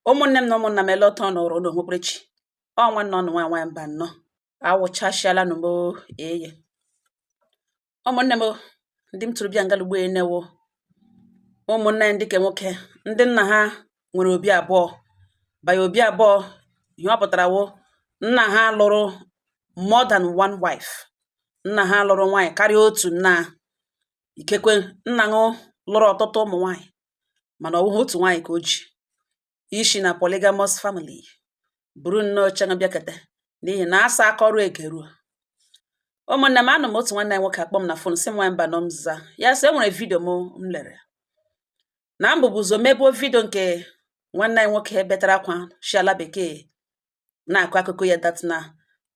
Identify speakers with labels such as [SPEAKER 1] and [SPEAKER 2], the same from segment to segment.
[SPEAKER 1] Ụmụnne m na ụmụnna m ele ọtọ nọrọ n'okpukperechi. Ọ nwanne ọnụ nwa mba nnọọ. Awụchasịala nụ m eye. Ụmụnne m ndị m tụrụ bịa ngalugbo enewo. Ụmụnne ndị ke nwoke, ndị nna ha nwere obi abụọ. Baya obi abụọ, ihe ọ pụtara wo nna ha lụrụ more than one wife. Nna ha lụrụ nwaanyị karịa otu nna. Ikekwe nna ṅụ lụrụ ọtụtụ ụmụ nwaanyị, mana ọ bụghị otu nwaanyị ka o ji. Ishi na polygamous family buru nnọọ chenga bịakete n'ihi na asa aka ọrụ egeruo. Ụmụnne m anụ m otu nwanne nwoke akpọ m na fon si m nwa mba nọ m za ya sị enwere vidio m lere na mbụbụzo mebo vidio nke nwanne nwoke betara akwa shi ala bekee na-akụ akụkọ ya dat na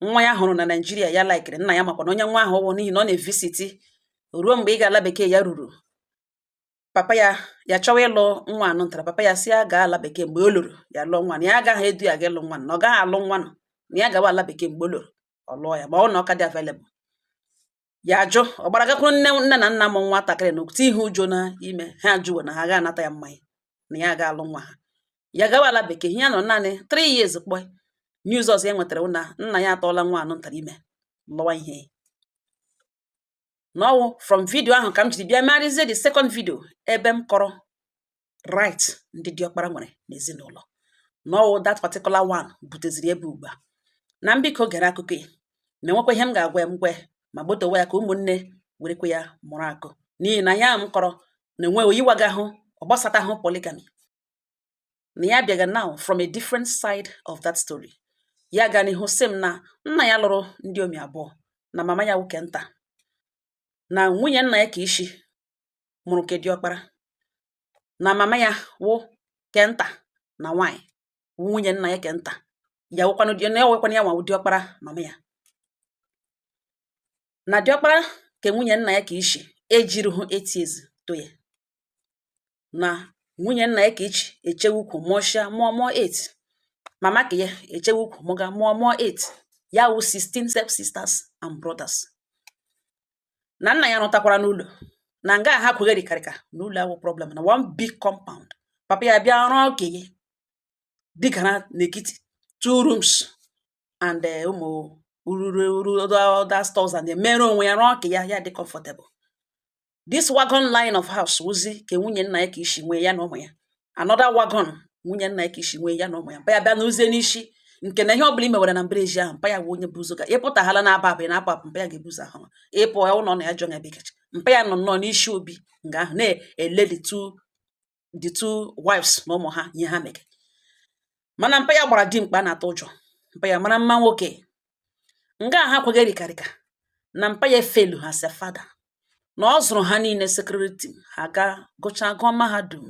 [SPEAKER 1] nwa ya hụrụ na Naijiria ya laikiri nna ya makwa na onye nwa ahụ ọwụ n'ihi na ọ na-evisiti ruo mgbe ị ga ala bekee ya ruru. Papa ya chọwa ịlụ nwa anụ ntara, papa ya si ya gaa ala bekee mgbe o lụrụ ya lụọ nwa na ya agaghị edu ya ga ịlụ nwa na ọ gaghị alụ nwa na ya gawa ala bekee mgbe o lụrụ ọ lụọ ya ma ọ na ọ ka dị available. Ya ajụ ọ gbara gakwuru nne na nna m nwatakịrị na okwute ihe ụjọ na ime ha ajụwo na ha ga-anata ya mmanya na ya ga-alụ nwa ha. Ya gawa ala bekee ihe ya nọ naanị 3 years kpọ news ọzọ e nwetara na nna ya atọọla nwa anụ ntara ime lụwa ihe. N'ọwụ from video ahụ ka m jiri bịa marịzie the second video ebe m kọrọ right ndị diọkpara nwere n'ezinụlọ. N'ọwụ that particular one buteziri ebe ugbu a na mbiko gere akụkọ ya ma enwekwa ihe m ga-agwa ya mgwe ma gbotowe ya ka ụmụnne werekwa ya mụrụ akụ n'ihi na ya m kọrọ na enwe oyiwaga ahụ ọ gbasata ahụ polygamy na ya bịaga now from a different side of that story. Ya ga n'ihu sị m na nna ya lụrụ ndị omi abụọ na mama ya nwoke nta na nwunye nna ya ka ishi mụrụ ke diọkpara na mama ya wụ kenta na nwanyị nwunye nna ya kenta ya wụkwanụ dị na ewekwana ya nwa diọkpara mama ya na diọkpara ke nwunye nna ya ka ishi ejiri hụ 8 years to ya na nwunye nna ya ka ichi echewe ukwu mụọsha mụọ 8 mama ka ya echewe ukwu mụga mụọ 8 ya wụ 16 step sisters and brothers. Na nna ya rụtakwara n'ụlọ na nga ha kwugherikarịka n'ụlọ ahụ problem na one big compound. Papa ya bịa rụọ okenye dịgara n'ekiti 2 rooms and ụmụ other stores and mere onwe ya rụọ okenye ya dị comfortable. This wagon line of house wụzi ke nwunye nna ya ka ishi nwee ya na ụmụ ya. Another wagon nwunye nna ya ka ishi nwee ya na ụmụ ya. Mpa ya bịa n'ụzie n'isi nke na ihe ọbụla imewere na mberezi ahụ mpa ya bụ onye buzo ga ịpụtaghala na-aba abụ na apapụ mpa ya ga-ebuzo ahụ ịpụ ụlọ na ya jọ ngabigacha mpa ya nọ nnọọ n'isi obi nga ahụ na-ele the two wives na ụmụ ha ihe ha mere. Mana mpa ya gbara dimkpa na-atụ ụjọ mpa ya mara mma nwoke nga ha kwegherikarịka na mpa ya felu ha se fada na ọ zụrụ ha niile security ha ga gụchaa gụọ mahadum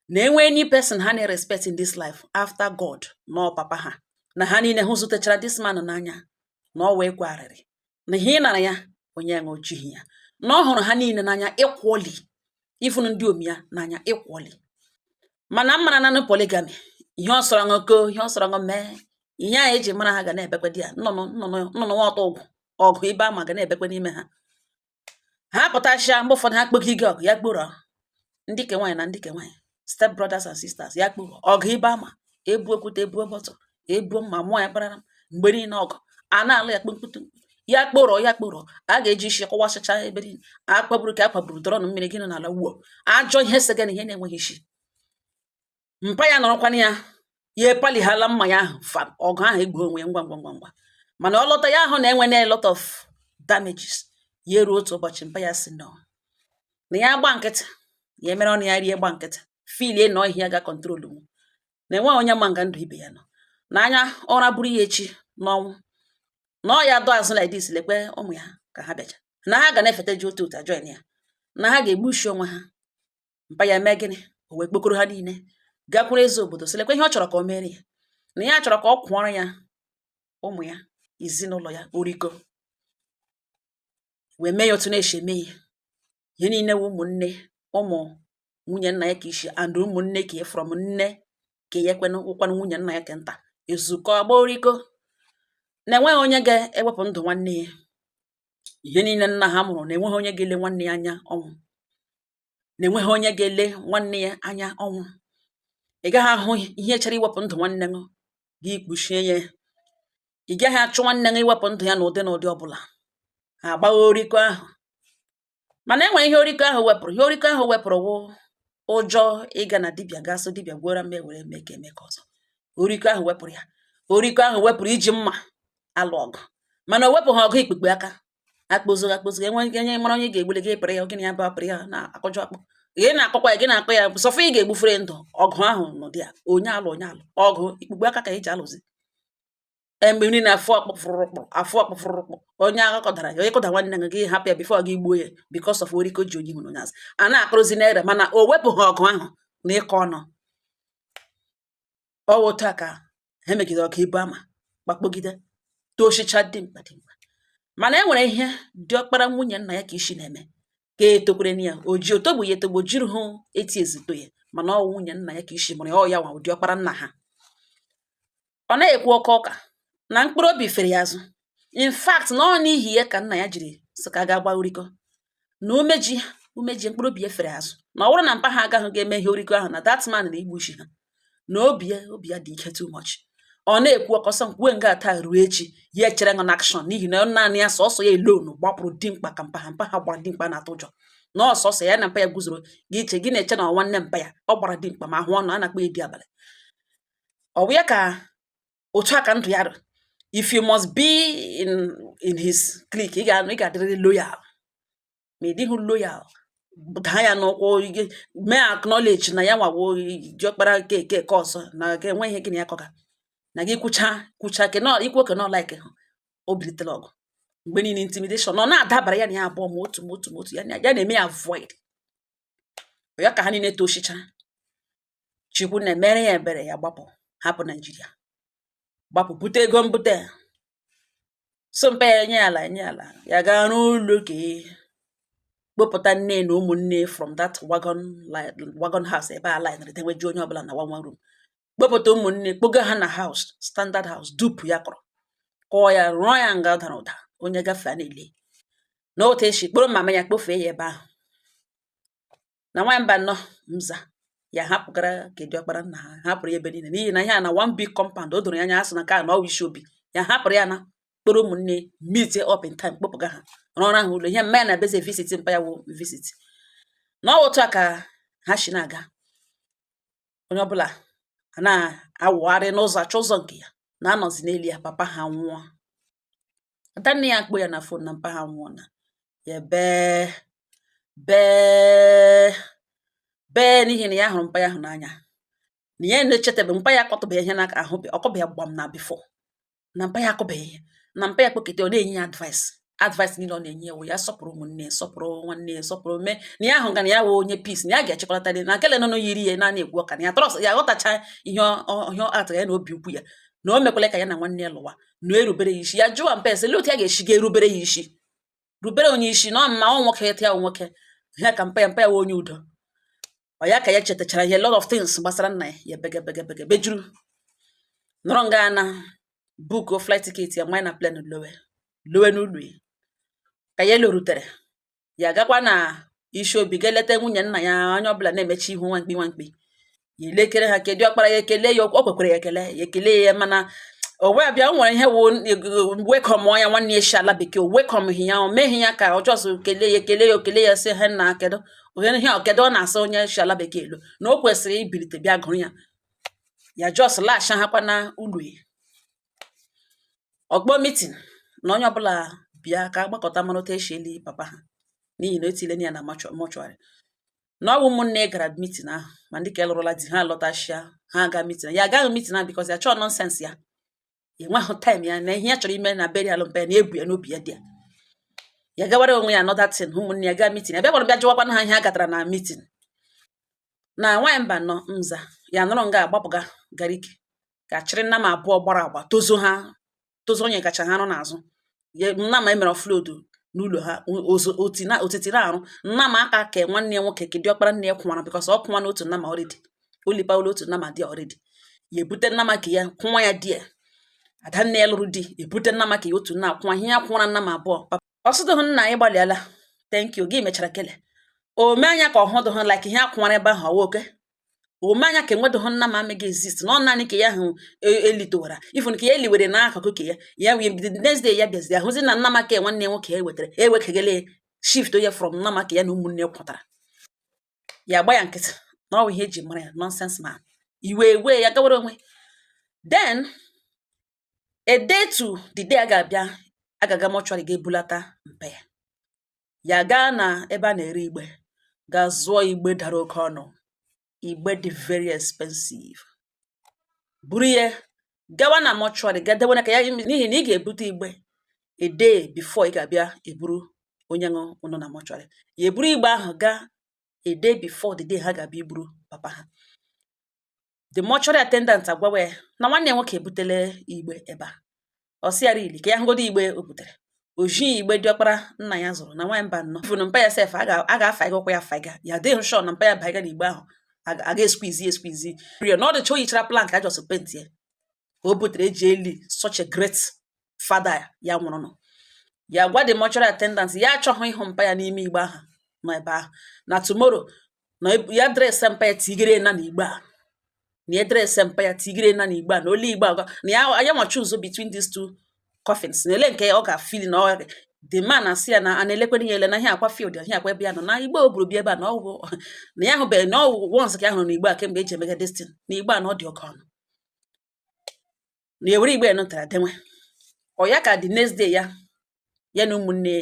[SPEAKER 1] na enwe any person ha na-respect in this life after God na papa ha na ha niile hụ zutechara this man n'anya na ọ wee kwarịrị na ihe ị nara ya onye nwe ojighị ya na ọ hụrụ ha niile n'anya ịkwọli ifunu ndị omi ya n'anya ịkwọli. Mana mmara nanụ polygamy ihe ọ sọrọ ṅụko ihe ọ sọrọ ṅụ mee ihe a eji mara ha ga na-ebekwe di ya nnụnụ nwa ọtọ ọgụ ibe ama ga na-ebekwe n'ime ha. Ha pụtachia mgbe ụfọdụ ha kpogị gị ọgụ ya kporo ndị ke nwaanyị na ndị ke nwaanyị step brothers and sisters ya kporo ọgụ ibe ama ebu okwute ebuo bọtụ ebuo mma mụọ ya kparara mgbe niile ọgụ a na-alụ ya kpụmkpụtụ ya kporo a ga-eji isi kọwasịcha ebe niile akpagburu ka akpagburu dọrọ na mmiri gị nọ n'ala wuo ajọ ihe sega na ihe na-enweghị isi. Mpa ya nọrọkwana ya ya epalihala mma ya ahụ ọgụ ahụ egbuo onwe ya ngwa mana ọ lọta ya ahụ na-enwe na a lot of damages. Ya eruo otu ụbọchị mpa ya si nọ na ya gba nkịtị ya mere ọnụ ya rie gba nkịtị filie na ọhịa ga kọntrolu m na enwe onye ma nga ndụ ibe ya nọ n'anya ụra bụrụ ya echi n'ọnwụ na ọ ya dụ azụ like this lekwe ụmụ ya ka ha bịacha na ha ga na-efeta ji otu join ya na ha ga-egbuchi onwe ha. Mpa ya mee gịnị o wee kpokọrọ ha niile gakwuru eze obodo si lekwe ihe ọ chọrọ ka o mere ya na ya chọrọ ka ọ kwụọrọ ya ụmụ ya ezinụlọ ya oriko wee mee ya otu na-eche eme ya ihe niile wụ ụmụnne ụmụ nwunye nna ya ka ishi and ụmụnne ka ya from nne ka ya ụkwanụ nwunye nna ya ka nta ezukọ agba oriko na enweghị onye ga-ewepụ ndụ nwanne ya. Ihe niile nna ha mụrụ na enweghị onye ga-ele nwanne ya anya ọnwụ na enweghị onye ga-ele nwanne ya anya ọnwụ. ị gaghị ahụ ihe chọrọ iwepụ ndụ nwanne gị kpuchie ya. Ị gaghị achụ nwanne gị iwepụ ndụ ya n'ụdị ọbụla. Ha agbaghị oriko ahụ. Mana e nwere ihe oriko ahụ wepụrụ. Ihe oriko ahụ wepụrụ wụ ụjọ ịga na dibịa gaa sị dibịa gwọra m ewere eme ka eme ka ọzọ. Oriko ahụ wepụrụ ya. Oriko ahụ wepụrụ iji mma alụ ọgụ. Mana o wepụghị ọgụ ikpekpe aka. Akpụzụ enwe onye mara onye ga-egbule gị pịrị ya, gịnị ya bụ apịrị ya na-akọjọ akpụ. Gị na-akọkwa ya, gị na-akọ ya sọfọ ị ga-egbufere ndụ. Ọgụ ahụ n'ụdị ya onye alụ ọgụ ikpekpe aka ka eji alụzi. Mgbe nri na-afụ ọkpụfụrụkpụ onye agha kọdara ya, onye kọda nwanne gị hapụ ya bifo gị gbuo ya because of oriko ji onye hụrụ onye azụ. A na-akụrụzi n'ere mana o wepụghị ọgụ ahụ na ịkọ ọnụ. Ọ wụ otu a ka ha megide ọka ibu ama gbakpogide toshicha dimkpa. Mana e nwere ihe diọkpara nwunye nna ya ka isi na-eme ka etokwere ya. O ji otogbu ya etogbo jiri hụ eti ezito ya, mana ọ nwunye nna ya ka isi mụrụ ya. Ọ ya nwa diọkpara nna ha. Ọ na-ekwu oke ụka na mkpụrụ obi fere ya azụ. In fact na ọ n'ihi ya ka nna ya jiri sị ka ga gba oriko na umeji mkpụrụ obi ya fere azụ. Na ọ bụrụ na mpa ha agaghị ga-eme ihe oriko ahụ na that man na igbu isi ha, na obi ya dị ike too much. Ọ na-ekwu ọkọsọ nkwue nga taa ruo echi ya echere na action n'ihi na naanị ya sọsọ ya alone gbapụrụ dimkpa ka mpa ha gbara dimkpa na-atụ ụjọ. Na ọsọsọ ya na mpa ya guzoro gị iche gị na-eche na nwanne mpa ya ọ gbara dimkpa ma hụ ọnụ a na-akpọ edi abalị. Ọ bụ ya ka otu aka ndụ ya dị. If you must be in his clique, ị ga-adịrịrị loyal. Ma ị dịghị loyal, daa ya n'ụkwụ, mee acknowledge na ya nwawo diọkpara nke ọzọ na ga-enwe ihe gịnị ya kọga na gị kwucha ikwu oke nọ like o bilitere ọgụ. Mgbe niile intimidation ọ na-adabara ya na ya abụọ ma otu ya na-eme ya avoid. Ya ka ha niile toshicha. Chukwu na-emere ya ebere ya gbapụ hapụ Naijiria. Gbapụ bute ego mbute. So mpa ya enye ala ya gaa n'ụlọ ka kpopụta nne na ụmụnne from that wagon house ebe a line reteweju onye ọbụla na one room. Kpopụta ụmụnne kpoga ha na house, standard house, dupu ya kọrọ kọọ ya rụọ ya nga dara ụda. Onye gafee na-ele na otu esi kpụrụ mama ya kpofee ya ebe ahụ. Na nwamba nọ Mza ya hapụgara ka diọkpara nna ha hapụrụ ya ebe niile n'ihi na ihe a na one big compound. O doro ya anya asị na ka na ọ isi obi ya hapụrụ ya na kpụrụ ụmụnne meet up in time kpopụga ha rụọra ha ụlọ. Ihe mma ya na beze visit mpa ya wụ visit. Na ọ otu a ka ha si na-aga. Onye ọbụla na-awụgharị n'ụzọ achọ ụzọ nke ya na-anọzi n'elu ya. Papa ha nwụọ. Ada nne ya akpọ ya na fon na mpa ha nwụọ na ya bee n'ihi na ya hụrụ mpa ya ahụ n'anya. Na ya na-echetebe mpa ya akọtụbeghị ihe n'aka ahụ ọkọbeghị gbam na before. Na mpa ya akọbeghị ihe. Na mpa ya kpọkete ọ na-enye ya advice niile ọ na-enye ewu ya sọpụrụ ụmụnne sọpụrụ nwanne sọpụrụ mee na ya ahụ ga na ya wụ onye peace na ya ga-echekọta dị na nkele nọ yiri ya na na-ekwu ọka na ya trọs ya ghọtacha ihe atara ya na obi ukwu ya na o mekwele ka ya na nwanne ya lụwa na erubere ya isi. Ya jụwa mpa esi otu ya ga-esi ga-erubere ya isi rubere onye isi na ọmụma ọ nwoke ya nwoke ya ka mpa ya wụ onye udo. Ọ ya ka ya chetachara ya lot of things gbasara nna ya bege bejuru nọrọ nga na book flight ticket ya na plane lowe n'ụlọ ya. Ka ya lorutere ya gakwa na isi obi ga eleta nwunye nna ya. Onye ọbụla na-emechi ihu nwankpi ya elekere ha kedụ ọkpara ya ekele ya. O kwekwere ya ekele ya mana o wee bịa nwere ihe wụ welcome ya nwanne ya shi ala bekee o welcome ya o meghị ya ka ọ jọsụ ekele ya sị ha na kedu ọ na-asa onye shi ala bekee elu na o kwesịrị ibilite bịa gụrụ ya jos lash ha kwa na ụlọ ya. Ọkpọ meeting na onye ọbụla bịa ka agbakọta mara otu esi eli papa ha n'ihi na etile ya na mọchụarị. Na ọ bụ ụmụnne gara meeting ahụ ma ndị ka lụrụla di ha lọtachia ha aga meeting ya agaghị meeting ahụ because ya chọọ nonsense ya enweghị time ya na ihe ya chọrọ ime na burial mpa ya na ebu ya n'obi ya dị ya gawara onwe ya another thing. Ụmụnne ya gaa meeting ya bịa gwara bịa jụwakwana ha ihe ha gatara na meeting. Na nwamba nọ Mza ya nọrọ nga agbapụga gariki ka chịrị nna m abụọ gbara agba tozu onye kacha ha nọ n'azụ. Nna m emere offload n'ụlọ ha otiti na-arụ. Nna m aka ka nwanne ya nwoke kedị ọkpara nne ya kwụwara because ọ kwụwa n'otu nna m already olipa ụlọ otu nna m dị already. Ya ebute nna m ka ya kwụwa ya di ya. Ada nne ya lụrụ di ebute nna m ka ya otu nna akwụwa ihe ya kwụwara nna m abụọ. Ọsụdụ nna anyị gbalịala thank you gị mechara kele o mee anya ka ọhụdụ ha like ihe akwụwara ebe ahụ ọwa oke omanya ka enwedo ho nna ma amega exist na ọ naanị ka ya ahụ elitowara ifun ka ya eliwere n'akụkụ ka ya wee the next day ya bịazi ahụzi na nna maka nwanne nwoke ya wetara ewekegele shift ya from nna maka ya na ụmụnne kwụtara ya gba ya nkịtị na ọ bụ ihe eji mara ya nonsense man iwe ya gawara onwe then a day to the day a ga-abịa agaga mortuary ga-ebulata mpa ya gaa na ebe a na-ere igbe ga zụọ igbe dara oke ọnụ igbe dị very expensive buru ya gawa na mortuary ga dewe ka ya n'ihi na ị ga-ebute igbe a day before ị ga-abịa eburu onye nọ na mortuary ya eburu igbe ahụ gaa a day before the day ha ga-abịa iburu papa ha the mortuary attendant agwawa ya na nwanne nwoke ebutele igbe ebe a ọ sị ya rili ka ya hụgodo igbe o butere oji igbe diọkpara nna ya zụrụ na nwa mba nnọọ ifunu mpa ya sef a ga-afaiga ya faiga ya dịghị shọ na mpa ya baiga na igbe ahụ a ga-esquizi rio na ọ dịcha o yichara plank a just paint ya o butere eji eli such a great father ya nwụrụ nọ ya gwa the mortuary attendant ya achọghị ịhụ mpa ya n'ime igbe ahụ nọ ebe ahụ na tomorrow na ya dresị mpa ya tigere na igbe a na edrese mpa ya tigere na igbe a na ole igbe a na ya nwa choose between these two coffins na ele nke ọ ga-feel na ọ the man asị ya na na-elekwe ya ele na ihe akwa field ihe akwa ebe ya nọ na igbe o buru bi ebe a na ọgwụ na ya hụbeghị na ọgwụ once ka ya hụrụ na igbe a kemgbe eji emega destin na igbe a na ọ dị oke ọnụ na ewere igbe nụtara denwe ọ ya ka the next day ya na ụmụnne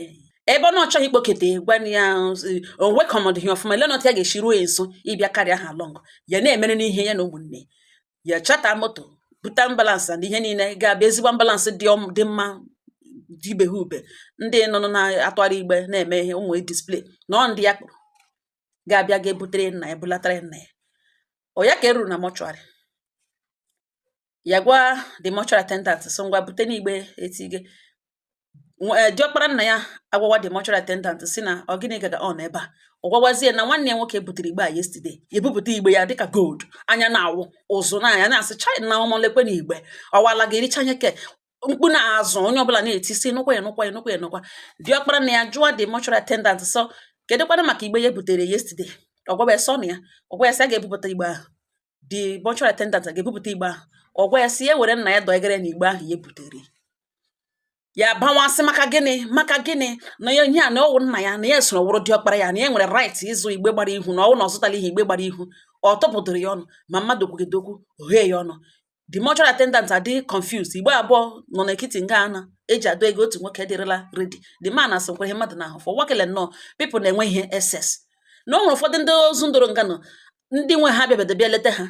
[SPEAKER 1] ebe ọ na-achọghị ikpokete gwa ya onwe kọmọdụ ihe ọfụma ele nọta ya ga-eshi ruo nso ịbịa karịa ha long ya na-emere n'ihe ya na ụmụnne ya chata moto buta mbalansị na ihe niile ga-abịa ezigbo mbalansị dị mma dibe ha ube ndị nọ na-atụgharị igbe na-eme ihe ụmụ display na ọ ndị ya kpụrụ ga-abịa ga-ebutere nna ya bulatara nna ya ọ ya ka eruru na mortuary ya gwa the mortuary attendant so ngwa bute n'igbe etige diọkpara nna ya agwawa the mortuary attendant si na ọ gịnị gaga on ebe a ọ gwawazie na nwanne ya nwoke butere igbe a yesterday ebupụta igbe ya dịka gold anya na-awụ ụzụ n'anya na-asị china na ọmọlekwe na igbe ọwala ga-ericha anya ke mkpu na-azụ onye ọbụla na-eti si nụkwa ya diọkpara na ya jụọ the mortuary attendant so kedụkwana maka igbe ya butere yesterday ọ gwawa ya sọ na ya ọ gwa ya sị a ga-ebupụta igbe ahụ the mortuary attendant ga-ebupụta igbe ahụ ọ gwa ya sị ya were nna ya dọgere na igbe ahụ ya butere ya bawasị maka gịnị na ya nye a na ọwụ nna ya na ya soro wụrụ diọkpara ya na ya nwere right ịzụ igbe gbara ihu na ọwụ na ọ zụtala ihe igbe gbara ihu ọ tọpụtara ya ọnụ ma mmadụ kwugidokwu oghee ya ọnụ the mortuary attendant adị confused igbe abụọ nọ n'ekiti nga ana eji adọ ego otu nwoke dịrịla ready the man asịkwa ihe mmadụ n'ahụ for wakele nnọọ people na-enwe ihe excess na o nwere ụfọdụ ndị ozu ndoro nganụ ndị nwe ha bịabedo bịa leta ha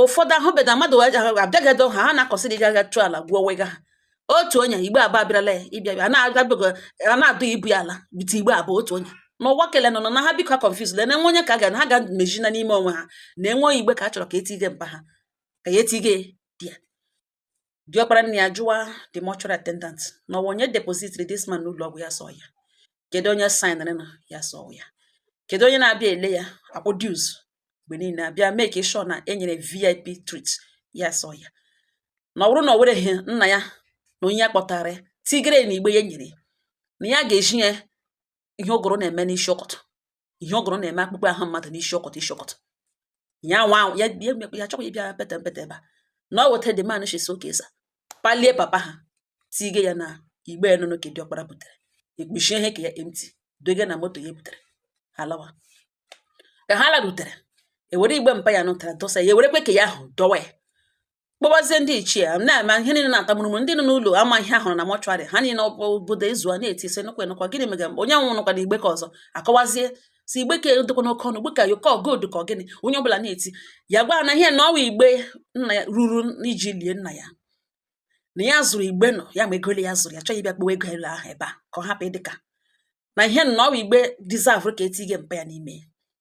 [SPEAKER 1] ụfọdụ ahụbeda mmadụ abịagedo ha na-akọsịrị gaga chụọ ala gwuo wega ha otu onye igbe abụọ abịarala ya ịbịa a na-adụ ibu ya ala bite igbe abụọ otu onye n'ụwa kele nọ na ha biko confused le na-enwe onye ka ha ga meji na n'ime onwe ha na-enwe igbe ka a chọrọ ka etige mpa ha ka ya etige diọkpara nna ya jụwa the mortuary attendant na ọwa onye depositri this man n'ụlọ ọgwụ ya sọ ya kedu onye signrị na ya sọ ya kedu onye na-abịa ele ya akwụ dues mgbe niile abịa make sure na enyere VIP treat ya sọ ya na ọ bụrụ na o wereghị nna ya na onye ya kpọtara tigere na igbe ya nyere na ya ga-eji ya ihe ụgụrụ na-eme n'isi ọkọtụ ihe ụgụrụ na-eme akpụkpọ ahụ mmadụ n'isi ọkọtụ ya nwa ya chọkwa ịbịa pete ebe a na ọ weta the man shesi okeza palie papa ha tige ya na igbe enụnụ ka diọkpara butere ekpuchie ihe ka ya empty doge na moto ya butere halawa ka ha larutere ewere igbe mpa ya nụtara dosa ya ewerekwe ka ya ahụ dọwa ya kpọbazie ndị ichie na-ama ihe niile na-atamụrụmụ ndị nọ n'ụlọ ama ihe ahụrụ na mortuary ha niile obodo ezu a na-eti ise nụkwa gịnị mega onye nwụrụkwa na igbe ka ọzọ akọwazie si igbe ka edokwa n'oke ọnụ igbe ka yoko gold ka ọ gịnị onye ọbụla na-eti ya gwa na ihe na ọwa igbe nna ya ruru iji lie nna ya na ya zụrụ igbe nọ ya ma egole ya zụrụ ya chọghị ịbịa kpewe ego elu ahụ ebe a ka ọ hapụ ịdịka na ihe na ọwa igbe deserve ka etige mpa ya n'ime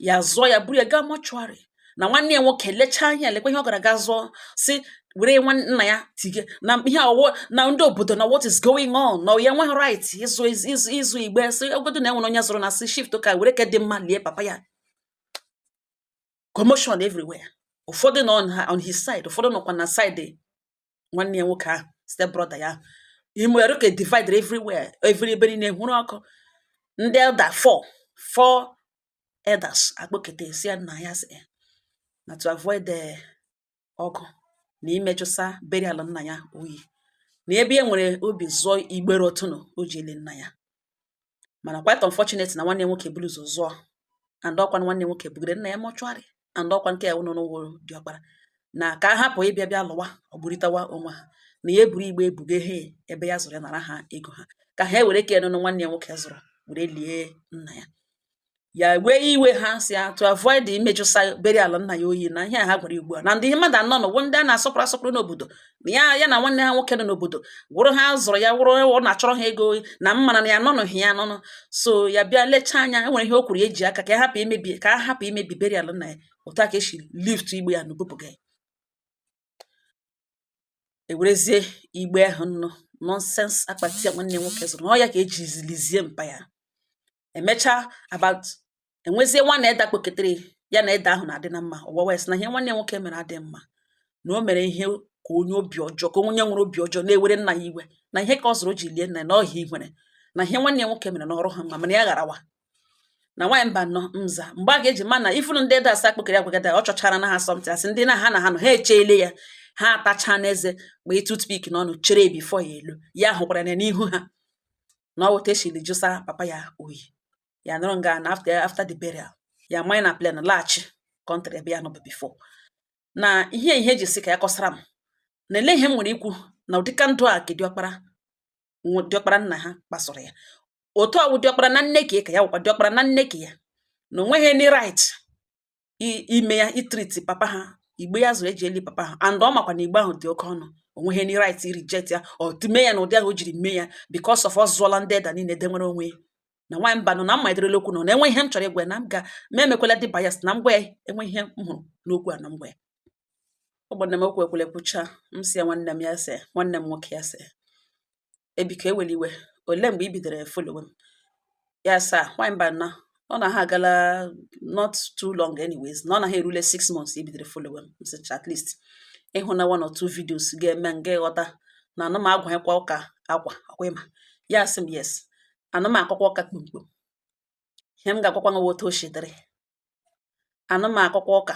[SPEAKER 1] ya zụọ ya buru ya gaa mortuary na nwanne ya nwoke lechaa anya lekwa ihe ọ gara ga zụọ si were nna ya tige na ihe ọwụ na ndị obodo na what is going on na ya nweghị right ịzụ igbe si ogodo na enwere onye zụrụ na si shift ka were ke dị mma lie papa ya commotion everywhere ụfọdụ nọ on his side ụfọdụ nọkwa na side nwanne ya nwoke ahụ step brother ya imere ka divide everywhere everybody na-ehuru ọkụ ndị elder four elders akpọkete si ya nna ya si na to avoid the ọgụ na imejụsa burial nna ya oyi na ebe e nwere obi zụọ igbere ọtụnụ o ji eli nna ya. Mana quite unfortunate na nwanne nwoke buru ụzọ zụọ, and ọkwa nwanne nwoke bugere nna ya mọchụarị, and ọkwa nke ya nọ n'ụwụ diọkpara na ka a hapụ ịbịa bịa lụwa ọgburịtawa onwe ha, na ya eburu igbe ebuge he ebe ya zụrụ ya nara ha ego ha ka ha were ke nụnụ nwanne nwoke zụrụ were lie nna ya. Ya wee iwe ha si ya to avoid imejụsa burial nna ya oyi na ihe ha gwara ugbu a na ndị mmadụ anọ n'ụwa ndị a na-asọpụrụ asọpụrụ n'obodo na ya na nwanne ha nwoke nọ n'obodo wụrụ ha zụrụ ya wụrụ ọ na-achọrọ ha ego na mmana na ya nọ n'ohi ya nọ, so ya bịa lechaa anya enwere ihe o kwuru eji aka ka a hapụ imebi burial nna ya, otu a ka esi lift igbe ya na bupụga ya. Ewerezie igbe ahụ nọ nonsense akpati nwanne nwoke zụrụ na ọ ya ka eji zilizie mpa ya. Emechaa about enwezie nwanne eda kpoketere ya na ede ahụ na-adị na mma ọwawa esi na ihe nwanne nwoke mere adị mma, na o mere ihe ka onye obi ọjọọ, ka onye nwere obi ọjọọ na-ewere nna ya iwe na ihe ka ọ zụrụ o ji lie nna ya na ọhịa igwere na ihe nwanne nwoke mere na ọrụ ha mma, mana ya gharawa na nwaanyị mba nọ mza mgbe a ga-eji ma na ifunu ndị ede asa kpokere agwagada ọ chọchara na ha asọmpi asị ndị na ha nọ ha echeele ya, ha atacha n'eze mgbe toothpick n'ọnụ chere bifo ya elu ya hụkwara ya n'ihu ha na ọ weta eshili jụsa papa ya oyi. Ya nọrọ nga na after the burial ya manye na plan laghachi country ebe ya nọ before. Na ihe ji si ka ya kọsara m na ele ihe m nwere ikwu na ụdịka ndụ a ka diọkpara nna ha kpasoro ya, otu ọwụ diọkpara na nne ka ya wụkwa diọkpara na nne ka ya, na onweghị any right ime ya itriti papa ha igbe ya zụrụ eji eli papa ha, and ọ makwa na igbe ahụ dị oke ọnụ, onweghị any right reject ya ọ tume ya na ụdị ahụ o jiri mee ya because of ọ zụọla ndị eda niile de nwere onwe ya. Na nwaanyị mba nọ na mma ederele okwu nọ na enwe ihe m chọrọ ịgwa na m emekwela dị bias na mgbe enwe ihe m hụrụ n'okwu a na mgbe ụgbọnne m okwu ekwele kwucha m si ya nwanne m ya se nwanne m nwoke ya se ebiko eweli iwe ole mgbe i bidoro follow m ya sa nwaanyị mba nọ ọ na ha agala not too long anyways na ọ na ha erule 6 months i bidoro follow m msich at least ịhụ na 1 or 2 videos ga-eme nga ịghọta na anụ m agwanyekwa ụka akwa akwema ya sị m yes anụ m akọkwa ụka kpumkpum ihe m ga-agwakwa nwa otu oshidere anụ m akọkwa ụka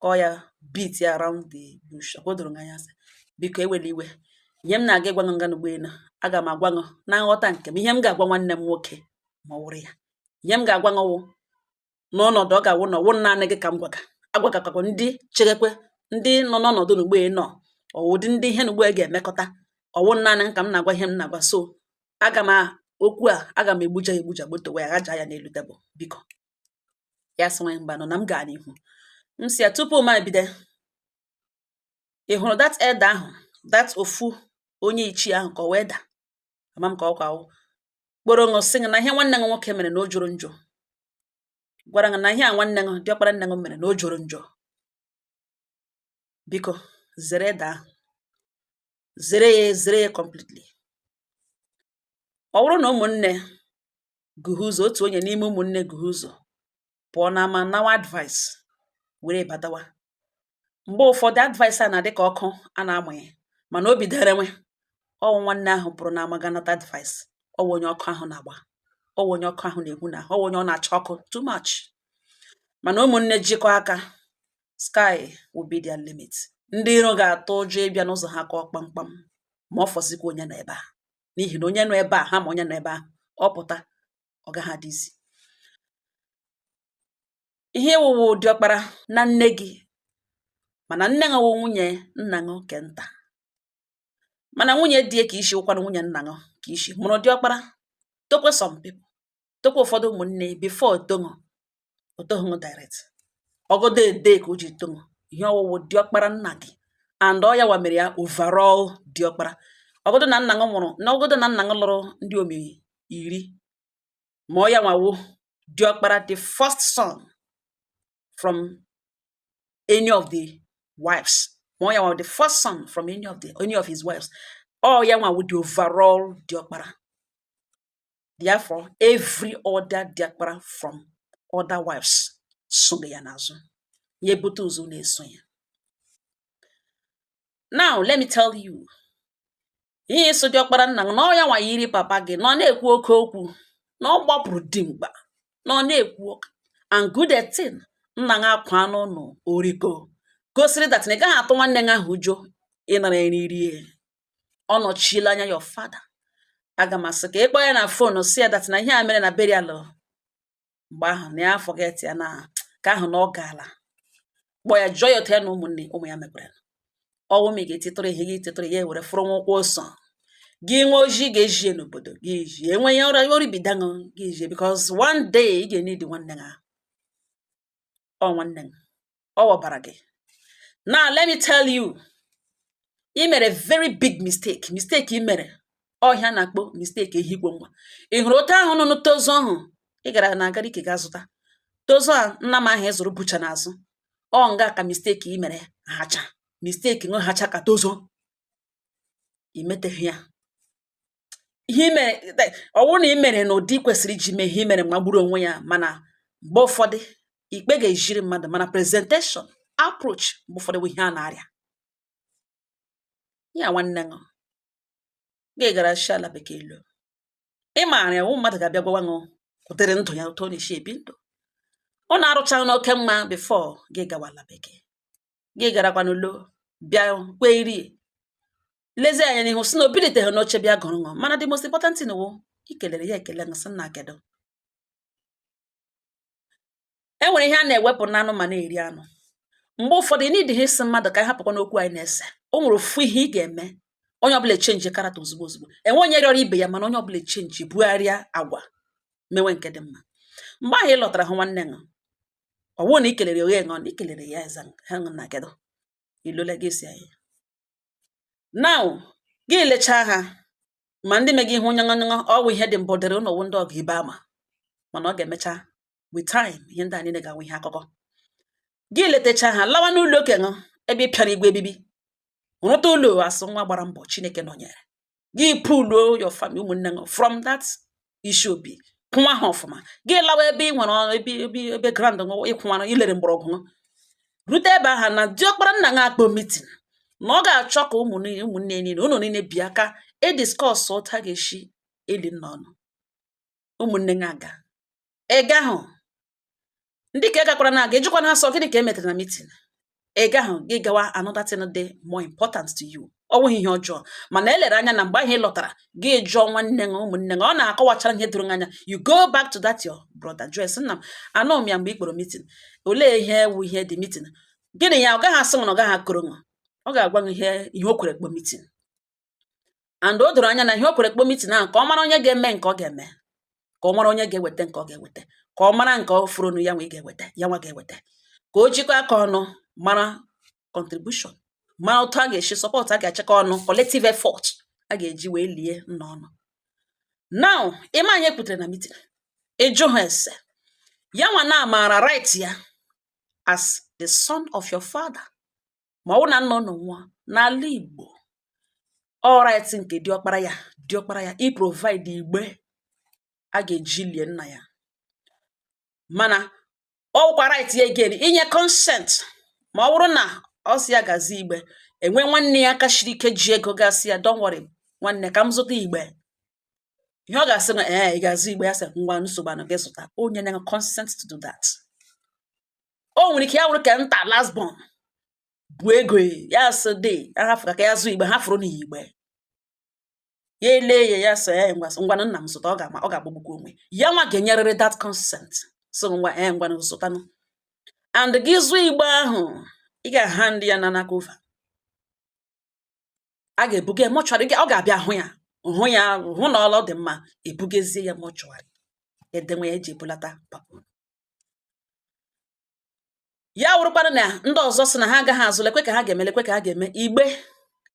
[SPEAKER 1] kọọ ya beat ya around the bush ọkwadoro anya sị biko ewela iwe ihe m na-aga ịgwa nga n'ụgbọelu aga m agwa ngụ na nghọta nke m ihe m ga-agwa nwanne m nwoke ma ọ wụrụ ya ihe m ga-agwa ngụ n'ọnọdụ ọ ga-awụ na ọwụ naanị gị ka m agwagakwa ndị chegekwe ndị nọ n'ọnọdụ n'ụgbọelu nọ ọwụdị ndị ihe n'ụgbọelu ga-emekọta ọwụ naanị ka m na-agwa ihe m na-agwa, so okwu a aga m egbuja gbotowe ya gaja ya n'elu tebụl biko ya sị nwaanyị mba nọ na m gaa n'ihu m si ya tupu m ebido ị hụrụ that ede ahụ that ofu onye ichie ahụ ka ọ wee daa ama m ka ọ kwawụ kpọrọ ṅụ sị na ihe nwanne m nwoke mere na o joro njọ, gwara na ihe a nwanne m diọkpara nne m mere na o joro njọ, biko zere ede ahụ zere ya completely. Ọ bụrụ na ụmụnne guhe ụzọ otu onye n'ime ụmụnne guhe ụzọ pụọ n'ama nawa advice were batawa mgbe ụfọdụ advice a na-adị ka ọkụ a na-amụnye mana obi dere nwe ọwụ nwanne ahụ pụrụ na amaga nata advice ọwụ onye ọkụ ahụ na-agba ọwụ onye ọkụ ahụ na-egwu na ọwụ onye ọ na-acha ọkụ too much, mana ụmụnne jikọ aka sky will be their limit. Ndị iro ga-atụ ụjọ ịbịa n'ụzọ ha kọọ kpamkpam ma ọ fọzikwa onye nọ ebe a, n'ihi na onye nọ ebe a ha ma onye nọ ebe a ọ pụta ọ gaghị adịzi. Ihe ewuwu diọkpara na nne gị mana nne gị wụ nwunye nna gị ke nta, mana nwunye dị ka isi ụkwana nwunye nna gị ka isi mụrụ diọkpara tokwe some people tokwe ụfọdụ ụmụnne before otoghị direct ọgọdọ ede ka o ji tongo ihe ọwụwụ diọkpara nna gị and ọ ya wa mere ya overall diọkpara. Ọgọdọ na nna gị nwụrụ n'ọgọdọ na nna gị lụrụ ndị omeye 10 ma ọ ya nwawo diọkpara the first son from any of the wives, ma ọ ya nwawo the first son from any of his wives, ọ ya nwawo the overall diọkpara. Therefore every other diọkpara from other wives so ya n'azụ ya ebute ụzọ na-eso ya. Now let me tell you ihe so diọkpara nna gị na ọ ya nwa yiri papa gị na ọ na-ekwu oke okwu na ọ gbapụrụ dimkpa na ọ na-ekwu and good thing nna gị akwa n'ụnụ oriko gosiri that na ị gaghị atụ nwanne gị ahụ ụjọ ịnara nri ọ nọchiela anya your father. Aga m asị ka ịkpọ ya na fonu si ya that na ihe a mere na burial mgbe ahụ na ya forget ya na ka ahụ na ọ gaala kpọ ya jụọ ya otu ya na ụmụ ya mekwara ọwụ ma ị ga-etitụrụ ihe gị tetụrụ ya were fụrụ nwụkwụ ụsọ gị nwe ojii ga-ejie n'obodo gị ejie enweghị oribidanụ gị ejie because one day ị ga-enidi nwanne gị ahụ nwanne gị ọ wọbara gị. Now let me tell you, ị mere very big mistake ị mere ọhịa na-akpọ mistake ehigbo nwa. Ị hụrụ otu ahụ nụnụ tozu ahụ ị gara na agara ike ga zụta tozu a nna m ahụ ịzụrụ bucha n'azụ ọ nga ka mistake ị mere hacha mistake nwe hacha ka tozu imeteghị ya ihe mere ọwụ na ị mere na ụdị kwesịrị iji mee ihe mere magburu onwe ya mana mgbe ụfọdụ ikpe ga-ejiri mmadụ mana presentation approach mgbe ụfọdụ bụ ihe a na-arịa ya nwanne ṅụ gị gara shi ala bekee lo ị maara ya mmadụ ga-abịa gwawa ṅụ ụdịrị ndụ ya otu ọ na-esi ebi ndụ ọ na-arụcha n'oke mma before gị gawa ala bekee gị garakwa n'ụlọ bịa kwe iri lezi anya n'ihu si na obiliteghị n'oche bịa gụrụ ṅụ mana the most important thing wụ ikelere ya ekele ṅụ sị nna kedu e nwere ihe a na-ewepụ n'anụ ma na-eri anụ mgbe ụfọdụ ị na-ịdị isi mmadụ ka ị hapụkwa n'okwu anyị na-ese o nwere ofu ihe ị ga-eme onye ọbụla echenji karata ozugbo enwe onye rịọrọ ibe ya mana onye ọbụla echenji bugharịa agwa mewe nke dị mma mgbe ahụ ị lọtara hụ nwanne ṅụ ọ bụrụ na ị kelere oghe ṅụ na ị kelere ya eza ha ṅụ na kedu ilole gị si anyị now gị lechaa ha ma ndị me gị ihu nyanganyanga ọwụ ihe dị mbụ dịrị ụlọwụ ndị ọgụ ibe ama mana ọ ga-emecha with time ihe ndị a niile ga-awụ ihe akụkọ gị letacha ha lawa n'ụlọ okenye ebe ị pịara igwe ebibi rụta ụlọ asụ nwa gbara mbọ Chineke nọnyere gị pụluo your family ụmụnne gị from that issue obi kwụnwa ha ọfụma gị lawa ebe ị nwere ebe grand ịkwụnwa ilere mgbọrọgwụ rute ebe aha na diọkpara nna gị akpọ meeting na ọ ga-achọ ka ụmụnne niile ụnụ niile bịa ka ediskọs ụta ga-esi eli nna ọnụ ụmụnne gị aga ego ahụ ndị ka gakwara na aga ejikwa na asọ gịnị ka emetere na meeting ego ahụ gị gawa another thing dị more important to you ọ bụghị ihe ọjọọ mana elere anya na mgbe ahụ ị lọtara gị jụọ nwanne gị ụmụnne gị ọ na-akọwachara ihe doro anya you go back to that your brother Joyce nna m anọ m ya mgbe ị kpọrọ meeting olee ihe ewu ihe dị meeting gịnị ya ọ gaghị asị m na ọ gaghị akụrụ ṅụ ọ ga-agwa gị ihe o kwere kpọ meeting and o doro anya na ihe o kwere kpọ meeting ahụ ka ọ mara onye ga-eme nke ọ ga-eme ka ọ mara onye ga-eweta nke ọ ga-eweta ka ọ mara nke ọ fụrụ ya nwa ga-eweta ya nwa ga-eweta ka o jikọ aka ọnụ mara contribution mara otu a ga-esi support a ga-achịkọ ọnụ collective effort a ga-eji wee lie nna ọnụ now ịma anyị ekwutere na meeting ịjụ ha ese ya nwa na amara right ya as the son of your father ma ọ bụ na nna ụnụ nwa n'ala Igbo all right nke diọkpara ya i provide igbe a ga-eji lie nna ya mana ọkwa right ya again inye consent ma ọ bụrụ na ọ si ya gazi igbe enwe nwanne ya kashiri ike ji ego gasị ya don't worry nwanne ka m zụta igbe ihe ọ ga-asị na ị gazi igbe ya sị ngwa nsogbu anọ gị zụta onye na consent to do that o nwere ike ya wụrụ ka nta last born bụ ego ya sị dị ahafụka ka ya zụ igbe ha fụrụ na igbe ya ele ya sị ngwa nna m zụta ọ ga-agbagbukwa onwe ya nwa ga-enyerịrị that consent so ngwa ngwa zụtanụ and gị zụ igbe ahụ ị ga-aha ndị ya na nakova a ga-ebuga mọchụarị ọ ga-abịa hụ na ọlọ dị mma ebugezie ya mọchụarị edenwe ya eji ebulata papa ya wụrụkwana na ndị ọzọ sị na ha agaghị azụ lekwe ka ha ga-eme igbe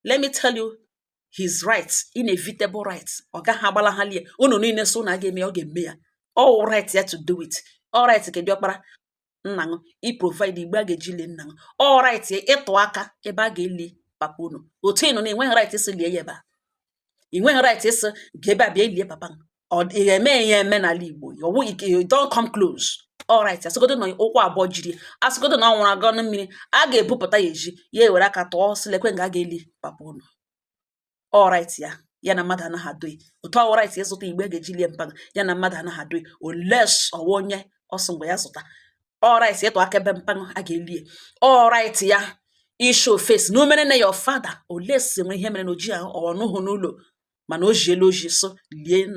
[SPEAKER 1] let me tell you his right inevitable right ọ gaghị agbala ha lie unu niile so na a ga-eme ọ ga-eme ya all right ya to do it all right ka diọkpara nna ṅụ i provide igbe a ga-eji lie nna ṅụ all right ịtụ aka ebe a ga-eli papa unu otu ịnụ na enweghị right isi lie ya ebe a ị nweghị right isi ga ebe a bịa ilie papa ọ eme ya eme n'ala Igbo you don't come close all right asịgodo na ụkwụ abụọ jiri asịgodo na ọ nwụrụ aga mmiri a ga-ebupụta ya eji ya ewere aka tụọ silekwe nga a ga-eli papa unu all right ya na mmadụ anaghị adoi otu all right ịzụta igbe a ga-eji lie mpaga ya na mmadụ anaghị adoi oles ọwa onye ọsọ mgbe ya zụta all right yetu akebe mpango a ga-elie all right ya ishow face no mere na your father olesi nwe ihe mere na oji ahụ ọnụhụ n'ụlọ mana o jiela oji so lie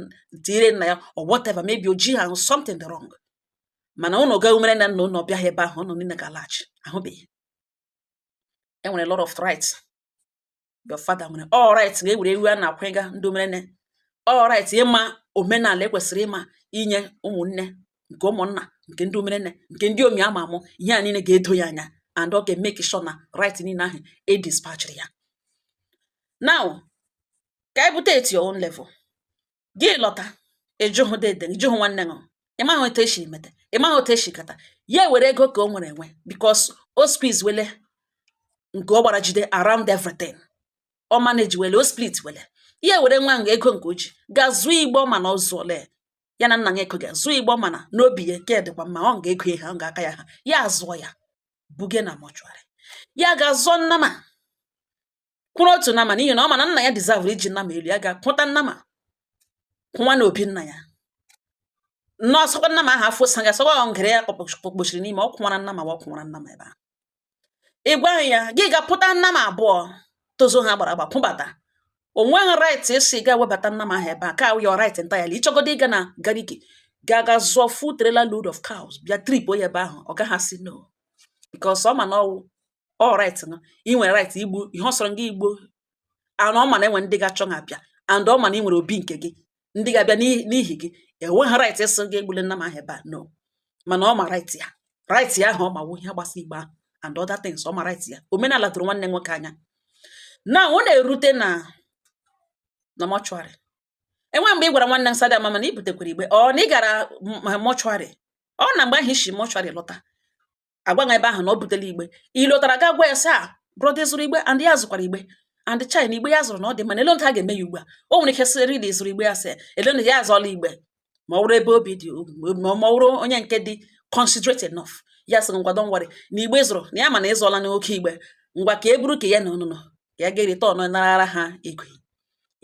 [SPEAKER 1] tire nna ya or whatever maybe oji ahụ something wrong mana ụnụ ga umere na nna ụnụ ọbịa ebe ahụ ụnụ niile ga-alaghachi ahụbeghị enwere a lot of rights your father nwere all right ga-ewere ewu a na-akwega ndị omerene all right ịma omenala ekwesịrị ịma inye ụmụnne nke ụmụnna nke ndị omerene nke ndị omi ama amụ ihe a niile ga-edo ya anya and ọ ga-emeke sure na right niile ahụ edispatchiri ya now ka anyị bute at your own level gị lọta ịjụhụ dede ịjụhụ nwanne gị ịmaghị otu esi mete ịmaghị otu esi kata ya were ego ka o nwere enwe because o squeeze wele nke ọ gbara jide around everything ọ manage wele o split wele ya were nwa nga ego nke oji ga zụọ igbo mana ọ zụọle ya na nna ya eko ga zụọ igbo mana n'obi ya ke dịkwa mma ọ ga-ego ha ọ ga-aka ya ha ya azụọ ya buge na mọchụarị ya ga-azụọ nnama kwụrụ otu nama n'ihi na ọ mana nna ya deserve iji nnama elu ya ga-kwụta nnama kwụnwa na obi nna ya nọọsọkwa nnama ahụ afọ sa ga-asọkwa ngere ya kpọkpọchiri n'ime ọ kwụnwara nnama ọ kwụnwara nnama ebe ahụ ịgwa ya gị ga-pụta nnama abụọ tozo ha gbara agba kwụbata onweghị right isi ga-ewebata nnama ahụ ebe a ka your right entirely ịchọgodo ịga na gariki ga zụọ full trailer load of cows bịa trip onye ebe ahụ ọ gaghị asị no because ọ ma na ọwụ all right na ị nwere right igbu ihe ọ sọrọ gị igbo anụ ọ ma na enwe ndị ga-achọ ga-abịa and ọ ma na ị nwere obi nke gị ndị ga-abịa n'ihi gị enweghị right ịsị gị egbule nnama ahụ ebe a no mana ọ ma right ya ahụ ọ ma wụ ihe gbasa igbo ahụ and other things ọ ma right ya omenala tụrụ nwanne nwoke anya na ọ na-erute na mọchụarị enwe mgbe ị gwara nwanne nsada amama na i butekwara igbe ọ na ị gara mọchụarị ọ na mgbe ahụ isi mọchụarị lọta agwa ebe ahụ na ọ butela igbe ị lọtara ga gwa ya sị a brọda zụrụ igbe and ya zụkwara igbe and china igbe ya zụrụ na ọ dị mana ele ntụ a ga-eme ya ugbu a o nwere ike sịrị dị zụrụ igbe ya sị ele ntụ ya azụọla igbe ma ọ wụrụ ebe obi dị ma ọ wụrụ onye nke dị considerate enough ya sịrị ngwa don worry na igbe zụrụ na ya ma na ịzụọla n'oke igbe ngwa ka e buru ka ya na ọnụnụ ya ga-erite ọnụ narara ha ego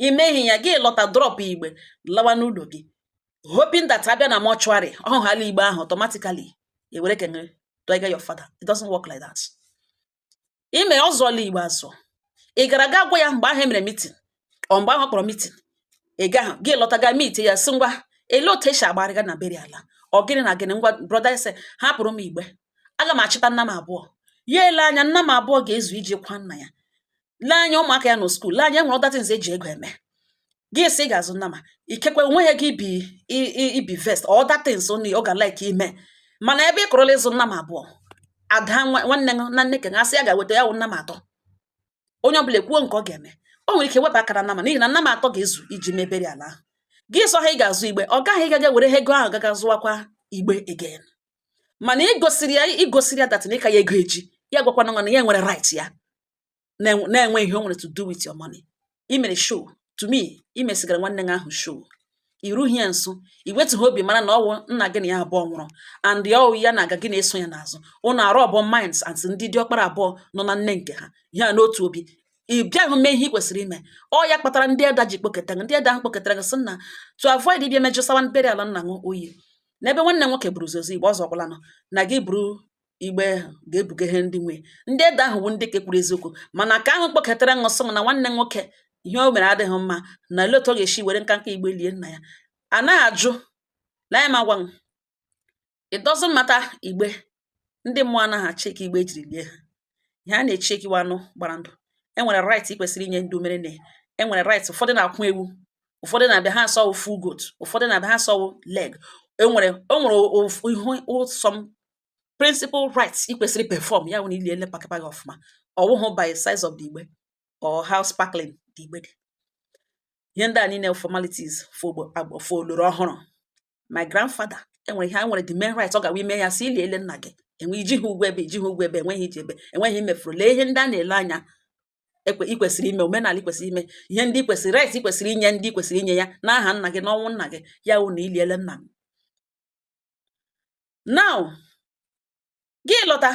[SPEAKER 1] imeghi ya gị lọta drọp igbe lawa n'ụlọ gị hoping that abịa na mọchụarị ọ hala igbe ahụ automatically ewere kengere doiga your father. It doesn't work like that. Ime ọzọla igbe azụ ị gara ga gwa ya mgbe ahụ emere meeting ọ mgbe ahụ kpọrọ meeting ị ga gị lọta ga meet ya sị ngwa ele otu esi agbarịga na beri ala ọ gịnị na gịnị ngwa brọda ise hapụrụ m igbe aga m achịta nna m abụọ ya ele anya nna m abụọ ga-ezu iji kwa nna ya lee anya ụmụaka ya nọ skuul lee anya nwere ọdatins eji ego eme gị si ị ga-azụ nnama ikekwe onwe ya gị ibi vest ọdatins ọ ga like ime mana ebe ị kọrọla ịzụ nna m abụọ ada nwanne na nne ka gasị ya ga-weta ya wụ nna m atọ onye ọbụla ekwuo nke ọ ga-eme o nwere ike wepụ akara nnama n'ihi na nna m atọ ga-ezu iji mebere ala ahụ gị sọ ha ị ga-azụ igbe ọ gaghị ịgaga were ego ahụ gaga zụwakwa igbe again mana igosiri ya datin ịka ya ego eji ya gwakwana nwa na ya nwere right ya na-enwe ihe o nwere to do with your money i mere show to me imesigara nwanne gị ahụ show irughị ya nso iwetughị obi mara na ọwụ nna gị na ya abụọ nwụrụ and ọwụ ya na-aga gị na-eso ya n'azụ ụnụ arụ ọbụọ minds and ndị diọkpara abụọ nọ na nne nke ha ya n'otu obi ị bịaghị mee ihe ị kwesịrị ime ọ ya kpatara ndị eda ji kpokọtara ndị eda ahụ kpokọtara gị sị na to avoid ịbịa mejọsawa mperi ala nna gị oyi n'ebe nwanne nwoke buru zozi igbe ọzọ ọbụla nọ na gị buru igbe ga-ebuga ihe ndị nwe ndị eda ahụ bụ ndị ke kwuru eziokwu mana ka ahụ kpokọtara ṅụsọ na nwanne nwoke ihe o mere adịghị mma na ele otu ọ ga-esi were nka igbe lie nna ya anaghị ajụ na ya ma gwa it doesn't matter igbe ndị mmụọ anaghị acheki igbe ejiri lie ha ihe a na-echekiwa anụ gbara ndụ enwere right ị kwesịrị inye ndị omere nne enwere right ụfọdụ na-akwụ ewu ụfọdụ na-abịa ha asọwụ full goat ụfọdụ na-abịa ha asọwụ leg o nwere some principal rights ị kwesịrị perform ya nwere iliele pakịpaghị ọfụma ọwụhụ by size of the igbe or how sparkling the igbe dị ihe ndị a niile formalities for oloro ọhụrụ my grandfather enwere ihe a nwere the main right ọ gawa ime ya si iliele nna gị enwe ijighị ugwu ebe enweghị iji ebe enweghị imefuru lee ihe ndị a na-ele anya ikwesịrị ime omenala ikwesịrị ime ihe ndị ikwesịrị right ikwesịrị inye ndị ikwesịrị inye ya n'aha nna gị n'ọnwụ nna gị ya wụ na iliele nna m now gị lọta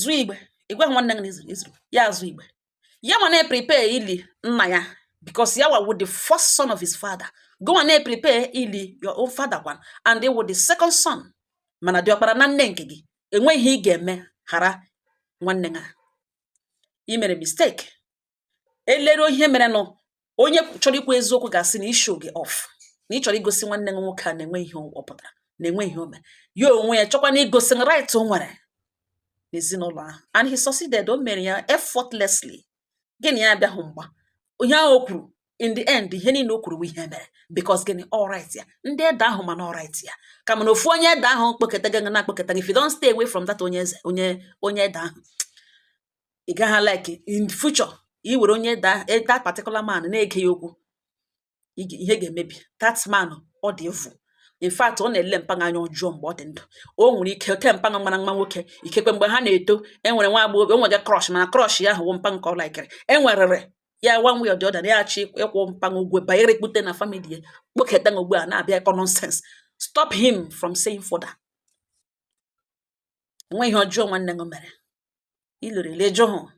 [SPEAKER 1] zụọ igbe igwe nwanne gị izuru ya azụ igbe ya nwa na-prepare ili nna ya because ya was the first son of his father go and prepare ili your own father one and they were the second son mana diọkpara na nne nke gị enweghị ihe ị ga-eme ghara nwanne ha. I mere mistake. Elero ihe mere nụ onye chọrọ ikwu eziokwu ga-asị na isho gị off, na ị chọrọ igosi nwanne gị nwoke a na-enwe ihe ọ pụtara, na-enwe ihe o mere. Ya onwe ya chọkwa na igosi right o nwere n'ezinụlọ ahụ, and he succeeded. O mere ya effortlessly. Gịnị ya abịahụ mgba. Ihe ahụ o kwuru in the end, ihe niile o kwuru bụ ihe mere because gịnị all right ya. Ndị ede ahụ mana all right ya. Kama na ofu onye ede ahụ kpọketa gị na-akpọketa gị, if you don't stay away from that onye ede ahụ, ị gaghị like in future i were onye that particular man na-ege ya okwu, ihe ga-emebi. That man ọ dị efu. In fact, ọ na-ele mpanga anya ọjọọ mgbe ọ dị ndụ. O nwere ike oke mpanga mara mma nwoke, ikekwe mgbe ha na-eto enwere nwa agbọghọ enwere crush, mana crush ya ahụ mpanga ka ọ likere. Enwerere ya one way or the other ya achị ịkwụ mpanga ugwe banyere ekpute na family ya, kpoketa ugbu a na-abịa ịkọ nonsense. Stop him from saying further. Nwe ihe ọjọọ nwanne gị mere. Ilere ile jọọ.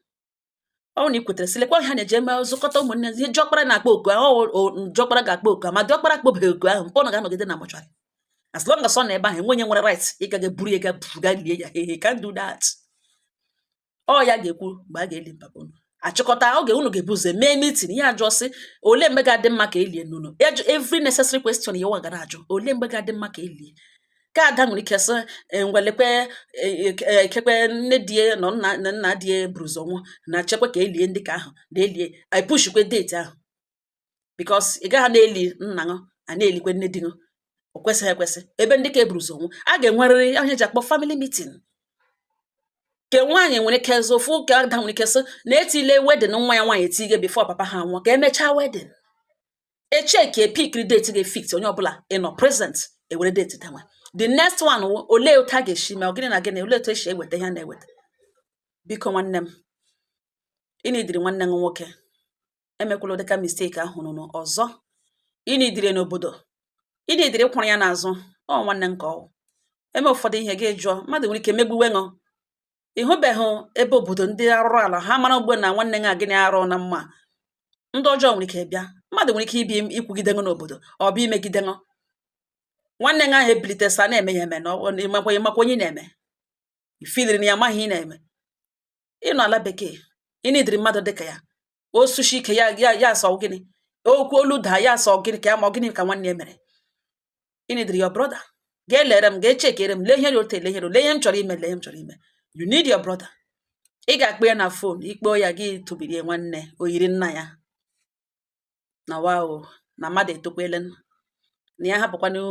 [SPEAKER 1] Ọ na ikwetere silekwa ha na-eje eme zụkọta ụmụnne ihe diọkpara na-akpọ oku ahụ, diọkpara ga-akpọ oku ma diọkpara akpọbeghị oku ahụ, mpọ na ga-anọgide na mọchwarị. As long as ọ na ebe ahụ enwe onye nwere right ịga buru ya ga lie ya. He can't do that. Ọ ya ga-ekwu mgbe a ga-eli mpapa unu. Achịkọta oge unu ga-ebu ụzọ mee meeting ya ajụ sị ole mgbe ga-adị mma ka elie n'unu. Every necessary question ya nwa gara ajụ ole mgbe ga-adị mma ka elie. Ka ada nwere ike sị ngwelekwe ekekwe nne die nọ nna die bruzo nwa na chekwe ka elie ndị ka ahụ na elie I push kwe date ahụ because ị gaghị na-eli nna gị a na-elikwe nne di gị. O kwesịghị ekwesị. Ebe ndị ka ebruzo nwa a ga-enwerịrị onye ji akpọ family meeting. Ke nwaanyị nwere ike zofu ka ada nwere ike sị na etile wedding nwa ya nwaanyị etige before papa ha nwụọ ka emechaa wedding. Echeki epikiri date ga-efix onye ọbụla ịnọ present ewere date danwa. The next one ole otu a ga-eshi ma gịnị na gịnị ole otu esi eweta ihe na-eweta. Biko nwanne m, ịnidiri nwanne m nwoke emekwala dịka mistake ahụ nụnụ ọzọ. Ịnidiri n'obodo, ịnidiri kwụrụ ya n'azụ. Ọ nwanne m ka ọ eme ụfọdụ ihe gị jụọ mmadụ nwere ike megbuwe ṅụ. Ịhụbeghị ebe obodo ndị arụrụ ala ha mara ugbo na nwanne gị gịnị arụ na mma. Ndị ọjọọ nwere ike bịa, mmadụ nwere ike ibi ikwugide ṅụ n'obodo ọ bụ imegide ṅụ. Nwanne gị ahụ ebilite sa na-eme ya eme na ịmakwa onye na-eme. Ifiliri na ya amaghị ị na-eme. Ịnọ ala bekee ịnidiri mmadụ dịka ya o sushi ike ya asọ gịnị okwu olu daa ya asọ gịnị ka ya ma ọ gịnị ka nwanne ya mere. Ịnidiri your brother ga-elere m ga-echekere m lee ihe ote lee ihe m chọrọ ime lee ihe m chọrọ ime. You need your brother. Ị ga-akpọ ya na phone ikpoo ya gị tụbiri nwanne oyiri nna ya na wao na mmadụ etokwele na ya hapụkwanụ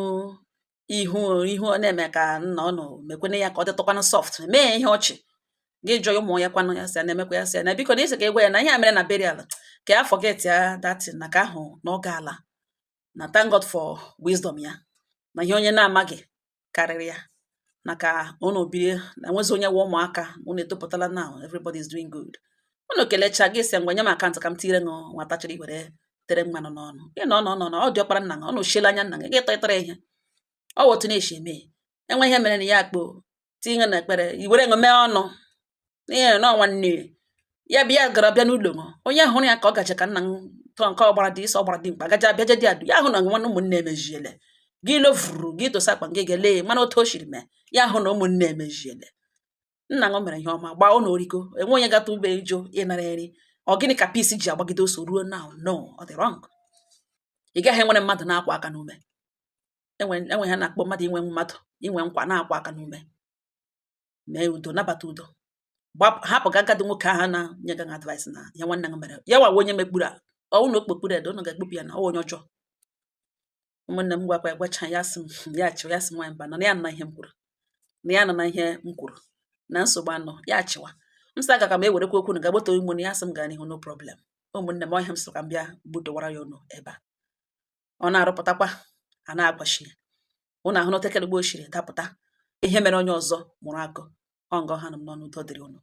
[SPEAKER 1] ihu na-eme ka nna ọ nọ mekwene ya ka ọ dịtụkwanụ soft mee ihe ọchị gị jụọ ụmụ ya kwanụ ya sị na-emekwa ya sị na biko na isi ka egwe ya na ihe a mere na burial ka ya forget ya datin na ka ahụ na ọ gaala na thank God for wisdom ya na ihe onye na-amaghị karịrị ya na ka unu biri na nwezi onye nwe ụmụaka unu etopụtala now everybody is doing good. Unu kelecha gị sị ngwa nye m akaụntụ ka m tire ṅụ nwata chịrị were tere mmanụ n'ọnụ. Ị nọ ọ dị ọkpara nna gị ọ na-ochiela anya nna gị gị tọịtara ihe ọ wụ otu na-eshi eme enwe ihe mere na ya akpo tinye na ekpere iwere ṅụ mee ọnụ n'ihe na nwanne ya bịa gara bịa n'ụlọ ṅụ onye hụrụ ya ka ọ gaje ka nna tọ nke ọgbara dị isi ọgbara dị mkpa gaja bịaje dị adụ ya hụ na nwanne ụmụnne emejiele gị lovuru gị tosa akpa gị ga-ele mana otu o shiri mee ya hụ na ụmụnne emejiele. Nna ṅụ mere ihe ọma gbaa ụlọ oriko enwe onye gata ube ijo ịnara nri ọ gịnị ka peace ji agbagide oso ruo now no ọ dị wrong. Ị gaghị enwere mmadụ na-akwa aka n'ume. Enwe ha na-akpọ mmadụ inwe mmadụ inwe nkwa na-akwa aka n'ume. Mee udo nabata udo hapụ ga agadi nwoke ahụ na-nye gị advice na ya nwanne gị mere ya nwa onye mekpuru a ọwụ na okpokpuru edo unu ga-ekpopụ ya na ọ onye ọjọọ. Ụmụnne m gwakwa egwecha ya sị ya chịwa ya sị nwaanyị mba na ya na ihe m kwuru na ya na ihe m kwuru na nsogbu anọ ya chịwa m sị aga ka m ewerekwa okwu na ga-agbata ụmụnne ya sị m gaa n'ihu no problem. Ụmụnne m ọhịa m sị ka m bịa budowara ya ọnụ ebe a ọ na-arụpụtakwa a na-agbachi ya ụnụ ahụ na otekere gbo ochiri dapụta ihe mere onye ọzọ mụrụ akụ ọ ngọ ha nọ n'ọnụ udo dịrị ụnụ.